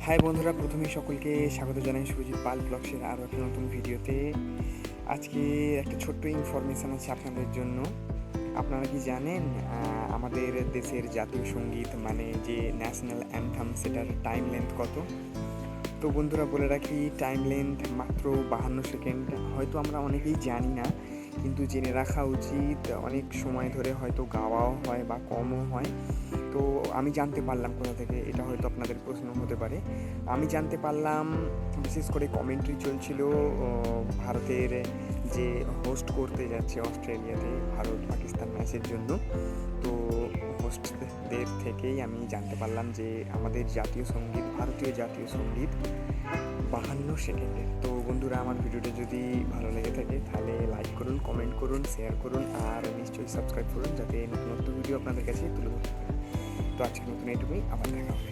High বন্ধুরা, প্রথমেই সকলকে স্বাগত জানাই সুরজিৎ পাল ব্লগসের আরও একটা নতুন ভিডিওতে। আজকে একটা ছোট্ট ইনফরমেশান আছে আপনাদের জন্য। আপনারা কি জানেন আমাদের দেশের জাতীয় সঙ্গীত মানে যে ন্যাশনাল অ্যান্থাম সেটার টাইম লেন্থ কত? তো বন্ধুরা বলে রাখি, টাইম লেন্থ মাত্র 52 সেকেন্ড। হয়তো আমরা অনেকেই জানি না, কিন্তু জেনে রাখা উচিত। অনেক সময় ধরে হয়তো গাওয়াও হয় বা কমও হয়। তো আমি জানতে পারলাম কোথা থেকে, এটা হয়তো আপনাদের প্রশ্ন হতে পারে। আমি জানতে পারলাম বিশেষ করে কমেন্ট্রি চলছিল ভারতের যে হোস্ট করতে যাচ্ছে অস্ট্রেলিয়াতে ভারত পাকিস্তান ম্যাচের জন্য। তো হোস্টদের থেকেই আমি জানতে পারলাম যে আমাদের জাতীয় সঙ্গীত, ভারতীয় জাতীয় সঙ্গীত 52 সেকেন্ডের। তো বন্ধুরা, আমার ভিডিওটা যদি ভালো লেগে থাকে তাহলে লাইক করুন, কমেন্ট করুন, শেয়ার করুন আর নিশ্চয়ই সাবস্ক্রাইব করুন, যাতে নতুন নতুন ভিডিও আপনাদের কাছে তুলে ধরতে পারি। তো আজকে নতুন এটুকুই, আবার দেখা হবে।